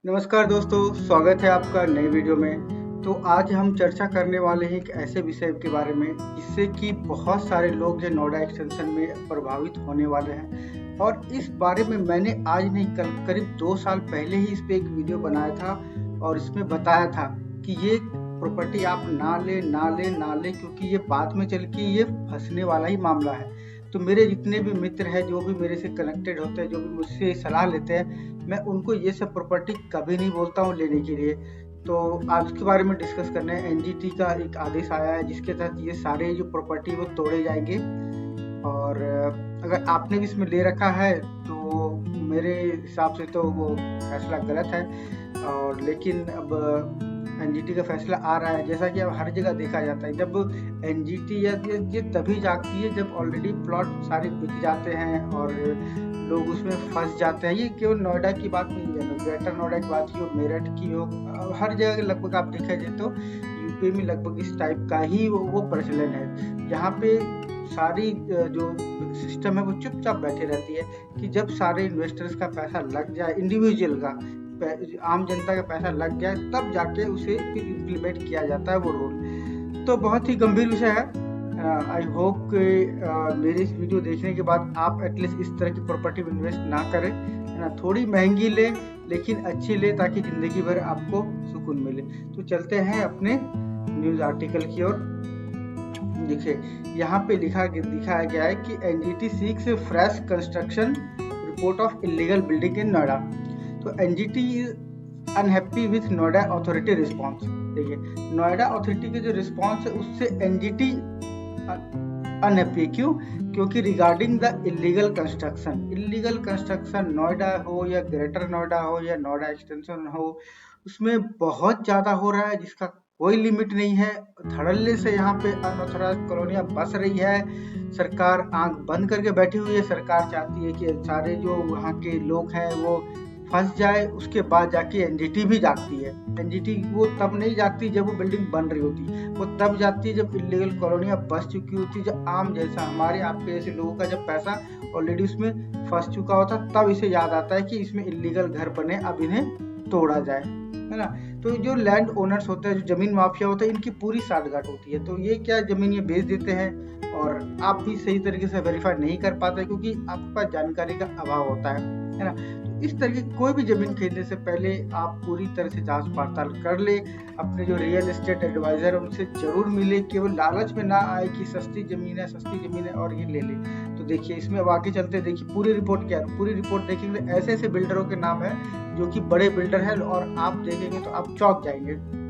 नमस्कार दोस्तों, स्वागत है आपका नए वीडियो में। तो आज हम चर्चा करने वाले हैं एक ऐसे विषय के बारे में जिससे कि बहुत सारे लोग जो नोएडा एक्सटेंशन में प्रभावित होने वाले हैं। और इस बारे में मैंने आज नहीं कल करीब 2 साल पहले ही इस पे एक वीडियो बनाया था और इसमें बताया था कि ये प्रॉपर्टी आप ना ले क्योंकि ये बाद में चल के ये फंसने वाला ही मामला है। तो मेरे जितने भी मित्र हैं, जो भी मेरे से कनेक्टेड होते हैं, जो भी मुझसे सलाह लेते हैं, मैं उनको ये सब प्रॉपर्टी कभी नहीं बोलता हूँ लेने के लिए। तो आज के बारे में डिस्कस करना है। एनजीटी का एक आदेश आया है जिसके तहत ये सारे जो प्रॉपर्टी वो तोड़े जाएंगे। और अगर आपने भी इसमें ले रखा है तो मेरे हिसाब से तो वो फैसला गलत है। और लेकिन अब एनजीटी का फैसला आ रहा है, जैसा कि अब हर जगह देखा जाता है। जब एनजीटी या ये तभी जागती है जब ऑलरेडी प्लॉट सारे बिक जाते हैं और लोग उसमें फंस जाते हैं। ये केवल नोएडा की बात नहीं है, ग्रेटर नोएडा की बात की हो, मेरठ की हो, हर जगह लगभग आप देखा जाए तो यूपी में लगभग इस टाइप का ही वो प्रचलन है। यहाँ पे सारी जो सिस्टम है वो चुपचाप बैठे रहती है कि जब सारे इन्वेस्टर्स का पैसा लग जाए, इंडिविजुअल का आम जनता का पैसा लग जाए, तब जाके उसे फिर इम्प्लीमेंट किया जाता है वो रूल। तो बहुत ही गंभीर विषय है। आई होप कि मेरी इस वीडियो देखने के बाद आप एटलीस्ट इस तरह की प्रॉपर्टी में इन्वेस्ट ना करें, है ना। थोड़ी महंगी ले लेकिन अच्छी ले ताकि जिंदगी भर आपको सुकून मिले। तो चलते हैं अपने न्यूज आर्टिकल की ओर। देखिए यहाँ पे दिखाया गया है कि NGT seeks fresh construction report of illegal building in Noida. तो NGT is unhappy with Noida authority response. देखिए नोएडा अथॉरिटी के जो रिस्पॉन्स है उससे एनजीटी अनहैप्पी। क्यों? क्योंकि regarding the illegal construction Noida हो या ग्रेटर नोएडा हो या नोएडा एक्सटेंशन हो, उसमें बहुत ज्यादा हो रहा है जिसका कोई लिमिट नहीं है। धड़ल्ले से यहाँ पे अनऑथराइज्ड कॉलोनियां बस रही है। सरकार आंख बंद करके बैठी हुई है। सरकार चाहती है कि सारे जो वहाँ के लोग हैं वो फंस जाए, उसके बाद जाके एनजीटी भी जागती है। एनजीटी वो तब नहीं जागती जब वो बिल्डिंग बन रही होती, वो तब जाती है जब इलीगल कॉलोनियां बस चुकी होती, जब आम जैसा हमारे आपके जैसे लोगों का जब पैसा ऑलरेडी उसमें फंस चुका होता, तब इसे याद आता है कि इसमें इलीगल घर बने, अब इन्हें तोड़ा जाए, है ना। तो जो लैंड ओनर्स होते हैं, जो जमीन माफिया होता है, इनकी पूरी साठगांठ होती है। तो ये क्या जमीन ये बेच देते हैं और आप भी सही तरीके से वेरीफाई नहीं कर पाते क्योंकि आपके पास जानकारी का अभाव होता है ना। इस तरह की कोई भी जमीन खरीदने से पहले आप पूरी तरह से जांच पड़ताल कर ले। अपने जो रियल एस्टेट एडवाइजर उनसे जरूर मिले, केवल लालच में ना आए कि सस्ती जमीन है और ये ले ले। तो देखिए इसमें अब आगे चलते, देखिए पूरी रिपोर्ट क्या है। पूरी रिपोर्ट देखेंगे तो ऐसे ऐसे बिल्डरों के नाम है जो कि बड़े बिल्डर है और आप देखेंगे तो आप चौंक जाएंगे।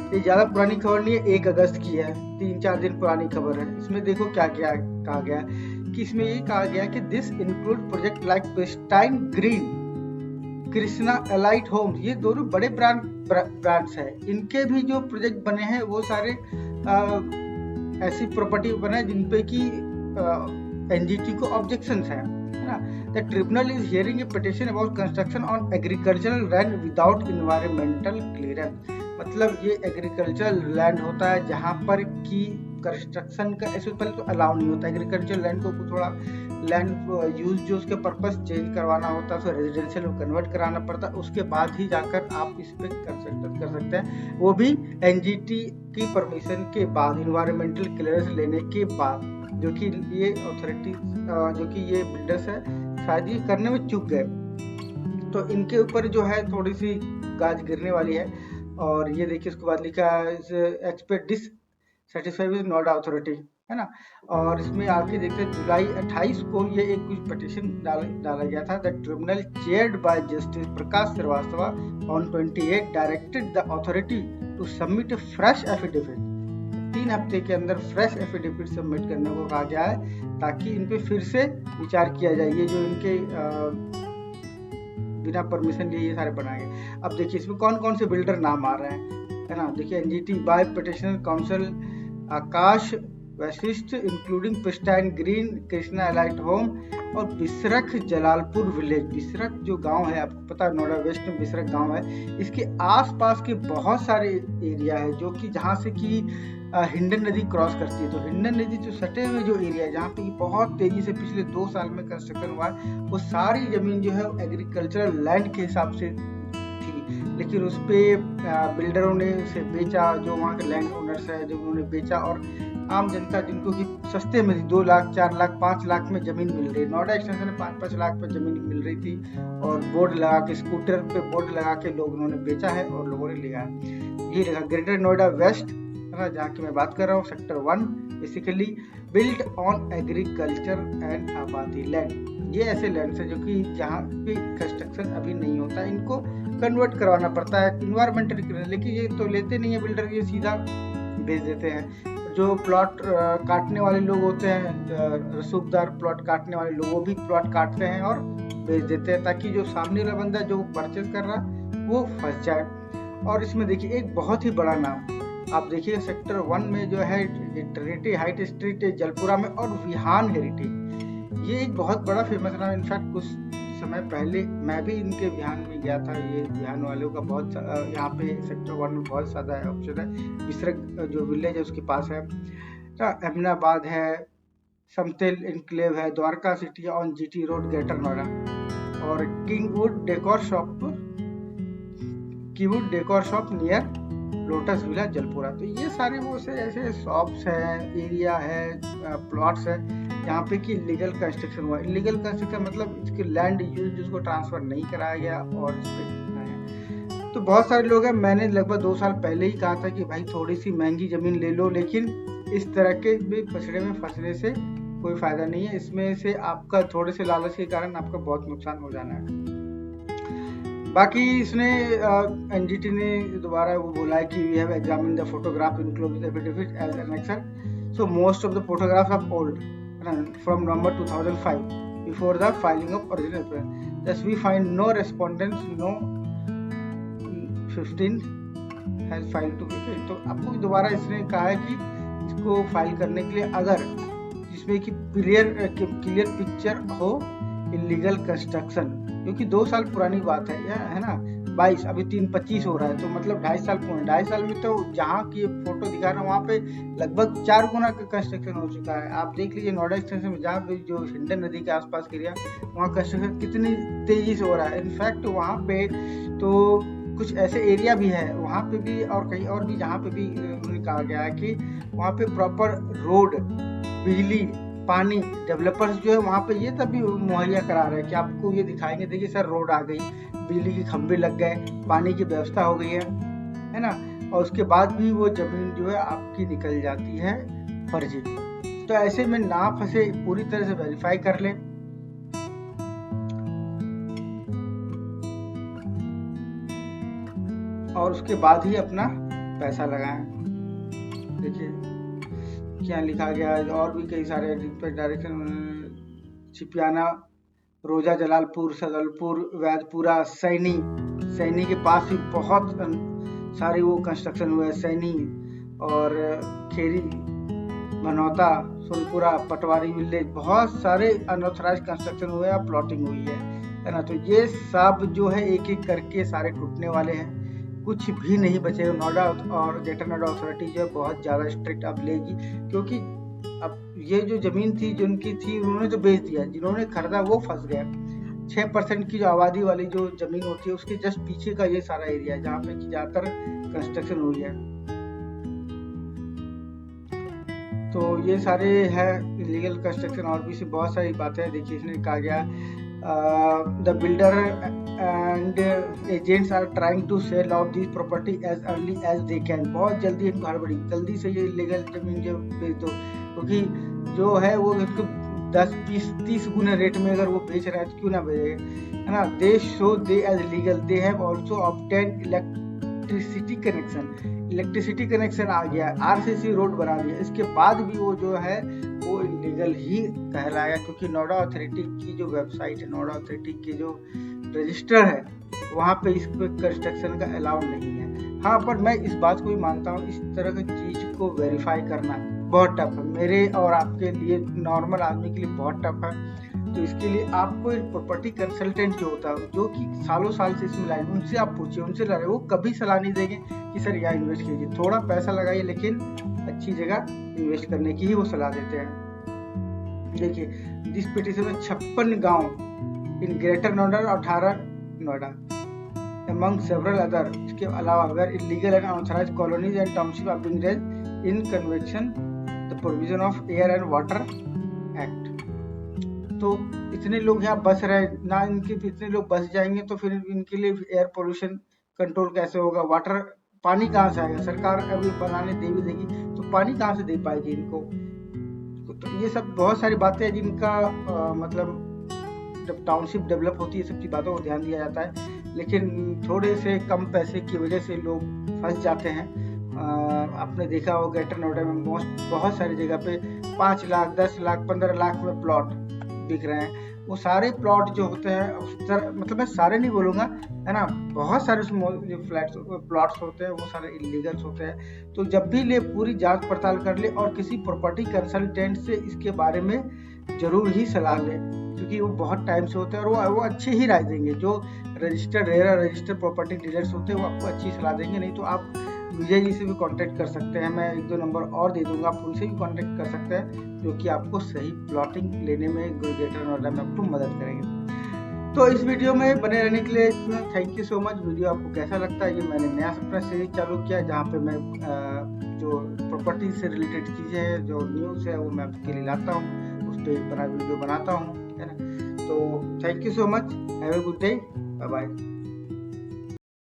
ये ज्यादा पुरानी खबर नहीं है, 1 अगस्त की है, 3-4 दिन पुरानी खबर है। इसमें देखो क्या क्या कहा गया कि इसमें ये कहा गया कि this include project like pristine green, Krishna elite homes. ये दोनों बड़े ब्रांड्स हैं। इनके भी जो प्रोजेक्ट बने हैं वो सारे ऐसी प्रॉपर्टी बने जिनपे की एनजीटी को ऑब्जेक्शंस हैं, है ना। The tribunal is hearing A petition about construction on agricultural land without environmental clearance. मतलब ये एग्रीकल्चरल लैंड होता है जहाँ पर की कंस्ट्रक्शन का ऐसे पहले तो अलाउ नहीं होता। एग्रीकल्चर लैंड को थोड़ा लैंड यूज जो उसके पर्पस चेंज करवाना होता है, तो रेजिडेंशियल में कन्वर्ट कराना पड़ता है, उसके बाद ही जाकर आप इस पे कर सकते हैं, वो भी एनजीटी की परमिशन के बाद, इन्वायरमेंटल क्लियरेंस लेने के बाद, जो कि ये अथॉरिटी जो कि ये बिल्डर्स है शायद ये करने में चूक गए। तो इनके ऊपर जो है थोड़ी सी गाज गिरने वाली है। और ये देखिए उसके बाद लिखा है expect dissatisfied with Noida authority, है ना। और इसमें आगे देखते हैं जुलाई 28 को ये एक कुछ पिटीशन डाला गया था। The tribunal chaired by justice Prakash Shrivastava on 28 directed the authority to submit a fresh affidavit. 3 हफ्ते के अंदर फ्रेश एफिडेविट सबमिट करने को कहा गया है ताकि इन पे फिर से विचार किया जाए। ये जो इनके बिना परमिशन लिए ये सारे बनाए गए। अब देखिए इसमें कौन कौन से बिल्डर नाम आ रहे हैं, है ना। देखिए NGT by petitioner counsel Aakash Vashishth including pristine green, Krishna elite home और बिसरख जलालपुर विलेज। बिसरख जो गांव है, आपको पता है नोएडा वेस्ट में बिसरख गांव है, इसके आसपास के बहुत सारे एरिया है जो कि जहाँ से कि हिंडन नदी क्रॉस करती है। तो हिंडन नदी जो सटे हुए जो एरिया है जहाँ पे बहुत तेजी से पिछले 2 साल में कंस्ट्रक्शन हुआ है, वो सारी जमीन जो है एग्रीकल्चरल लैंड के हिसाब से लेकिन उस पर बिल्डरों ने उसे बेचा, जो वहाँ के लैंड ओनर्स है जो उन्होंने बेचा, और आम जनता जिनको कि सस्ते में 2 लाख 4 लाख 5 लाख में ज़मीन मिल रही, नोएडा एक्सटेंशन में 5-5 लाख पे ज़मीन मिल रही थी, और बोर्ड लगा के, स्कूटर पे बोर्ड लगा के लोग उन्होंने बेचा है और लोगों ने लिया है। ये रहा ग्रेटर नोएडा वेस्ट, है ना, जहाँ की मैं बात कर रहा हूँ, sector 1, basically built on agriculture and आबादी लैंड। ये ऐसे लैंड है जो कि जहाँ पे कंस्ट्रक्शन अभी नहीं होता, इनको कन्वर्ट करवाना पड़ता है इन्वायरमेंटल, लेकिन ये तो लेते नहीं है बिल्डर, ये सीधा बेच देते हैं। जो प्लॉट काटने वाले लोग होते हैं, रसूखदार प्लॉट काटने वाले लोग, वो भी प्लॉट काटते हैं और बेच देते हैं, ताकि जो सामने वाला बंदा जो परचेज कर रहा वो फंस जाए। और इसमें देखिए एक बहुत ही बड़ा नाम आप देखिए, सेक्टर 1 में जो है ट्रिनिटी हाइट स्ट्रीट जलपुरा में, और विहान हेरिटेज, ये एक बहुत बड़ा फेमस नाम। इनफैक्ट कुछ समय पहले मैं भी इनके विहान में गया था। ये विहान वालों का बहुत यहाँ पे सेक्टर 1 में बहुत ज़्यादा है ऑप्शन है। इसरक जो विलेज है उसके पास है, अमीनाबाद है, समतेल इनक्लेव है, Dwarka city on GT road Greater Noida, और Kingwood decor shop near lotus villa Jalpura. तो ये सारे वो से ऐसे शॉप्स हैं, एरिया है, प्लॉट्स है यहाँ पे कि इलीगल कंस्ट्रक्शन हुआ। इलीगल कंस्ट्रक्शन मतलब इसके लैंड यूज उसको ट्रांसफर नहीं कराया गया और इस पे तो बहुत सारे लोग हैं। मैंने लगभग 2 साल पहले ही कहा था कि भाई थोड़ी सी महंगी जमीन ले लो, लेकिन इस तरह के भी पछड़े में फंसने से कोई फायदा नहीं है। इसमें से आपका थोड़े से लालच के कारण आपका बहुत नुकसान हो जाना है। बाकी इसने एनजीटी ने दोबारा वो बोला है कि we have examined the photograph including the affidavit as annexure, so most of the photographs are old from November 2005 before the filing of original plan. Thus we find no respondents, no 15 has filed to be। तो आपको दोबारा इसने कहा है कि इसको file करने के लिए अगर जिसमें कि क्लियर पिक्चर हो इलीगल कंस्ट्रक्शन, क्योंकि 2 साल पुरानी बात है ना, 22 अभी 3-25 हो रहा है, तो मतलब 2.5 साल पुराना। 2.5 साल में तो जहाँ की फोटो दिखा रहा हूँ वहाँ पे लगभग 4 गुना का कंस्ट्रक्शन हो चुका है। आप देख लीजिए नोएडा एक्सटेंशन में, जहाँ पे जो हिंडन नदी के आसपास एरिया, वहाँ कंस्ट्रक्शन कितनी तेजी से हो रहा है। इनफैक्ट वहाँ पे तो कुछ ऐसे एरिया भी है वहाँ पे भी, और कहीं और भी, जहाँ पे भी उन्होंने कहा गया है कि वहाँ पे प्रॉपर रोड, बिजली, पानी, डेवलपर्स जो है वहाँ पे ये तभी मुहैया करा रहे हैं कि आपको ये दिखाएंगे, देखिए सर रोड आ गई, बिजली के खंभे लग गए, पानी की व्यवस्था हो गई है ना, और उसके बाद भी वो जमीन जो है आपकी निकल जाती है फर्जी। तो ऐसे में ना फंसे, पूरी तरह से वेरीफाई कर लें। और उसके बाद ही अपना पैसा लगाएं। देखिए क्या लिखा गया है, और भी कई सारे डायरेक्शन, छिपियाना, रोजा, जलालपुर, सदलपुर, वैदपुरा, सैनी के पास भी बहुत सारे वो कंस्ट्रक्शन हुए हैं। सैनी और खेरी, बनौता, सोनपुरा, पटवारी विलेज, बहुत सारे अनऑथराइज कंस्ट्रक्शन हुए हैं, प्लॉटिंग हुई है ना। तो ये सब जो है एक एक करके सारे टूटने वाले हैं, कुछ भी नहीं बचेगा। नोएडा और ग्रेटर नोएडा अथॉरिटी जो है बहुत ज़्यादा स्ट्रिक्ट अब लेगी, क्योंकि अब ये जो ज़मीन थी जिनकी थी उन्होंने तो बेच दिया, जिन्होंने खरीदा वो फंस गया। 6% की जो आबादी वाली जो ज़मीन होती है उसके जस्ट पीछे का ये सारा एरिया है जहाँ पे कि ज़्यादातर कंस्ट्रक्शन हुई है। तो ये सारे है इलीगल कंस्ट्रक्शन, और भी बहुत सारी बातें। देखिए इसने कहा गया the builder and agents are trying to sell off this property as early as they can। बहुत जल्दी इनको हड़बड़ी, जल्दी से ये इलीगल जमीन जो बेच दो, क्योंकि जो है वो इसको 10-20-30 गुना रेट में अगर वो बेच रहा है तो क्यों ना बेचेगा, है ना। They show they as legal, they have also obtain electricity connection आ गया, आरसीसी रोड बना दिया, इसके बाद भी वो जो है वो इलीगल ही कहलाएगा, क्योंकि नोएडा अथॉरिटी की जो वेबसाइट है, नोएडा अथॉरिटी के जो रजिस्टर है, वहाँ पे इस पे कंस्ट्रक्शन का अलाउ नहीं है। हाँ, पर मैं इस बात को भी मानता हूँ, इस तरह की चीज को वेरीफाई करना बहुत टफ है, मेरे और आपके लिए, नॉर्मल आदमी के लिए बहुत टफ है। तो इसके लिए आपको एक प्रॉपर्टी कंसल्टेंट जो होता है, जो कि सालों साल से इसमें लाइन, उनसे आप पूछिए, उनसे लड़े, वो कभी सलाह नहीं देंगे कि सर यहाँ इन्वेस्ट कीजिए, थोड़ा पैसा लगाइए, लेकिन अच्छी जगह इन्वेस्ट करने की ही वो सलाह देते हैं। देखिए दिस पिटीशन में 56 गांव इन ग्रेटर नोएडा और 18 नोएडा, among several other। इसके अलावा अगर illegal and unauthorized colonies and township are being raised in connection the provision of Air and Water Act। तो इतने लोग यहाँ बस रहे ना, इनके इतने लोग बस जाएंगे तो फिर इनके लिए एयर पोल्यूशन कंट्रोल कैसे होगा? वाटर, पानी कहाँ से आएगा? सरकार अभी बनाने दे भी देगी तो पानी कहाँ से दे पाएगी इनको? तो ये सब बहुत सारी बातें हैं जिनका मतलब जब टाउनशिप डेवलप होती है सब की बातों को ध्यान दिया जाता है, लेकिन थोड़े से कम पैसे की वजह से लोग फंस जाते हैं। आपने देखा हो ग्रेटर नोएडा में बहुत सारी जगह पे 5 लाख 10 लाख 15 लाख में प्लॉट बिक रहे हैं। वो सारे प्लॉट जो होते हैं, मतलब मैं सारे नहीं बोलूँगा, है ना, बहुत सारे जो फ्लैट्स प्लॉट्स होते हैं वो सारे इलीगल्स होते हैं। तो जब भी ले पूरी जांच पड़ताल कर ले और किसी प्रॉपर्टी कंसल्टेंट से इसके बारे में जरूर ही सलाह लें, क्योंकि वो बहुत टाइम से होते हैं और वो अच्छे ही राय देंगे। जो registered RERA registered property dealers होते हैं वो आपको अच्छी सलाह देंगे। नहीं तो आप विजय जी से भी कांटेक्ट कर सकते हैं, मैं 1-2 नंबर और दे दूंगा, आप उनसे भी कांटेक्ट कर सकते हैं, जो कि आपको सही प्लॉटिंग लेने में ग्रेटर नोएडा में आपको मदद करेंगे। तो इस वीडियो में बने रहने के लिए thank you so much. Video आपको कैसा लगता है? ये मैंने नया अपना सीरीज चालू किया जहाँ पे मैं जो प्रॉपर्टी से रिलेटेड चीज़ें हैं, जो न्यूज़ है, वो मैं आपके लिए लाता हूँ, उस पर बना वीडियो बनाता हूँ, है ना। तो thank you so much, have a good day, bye bye.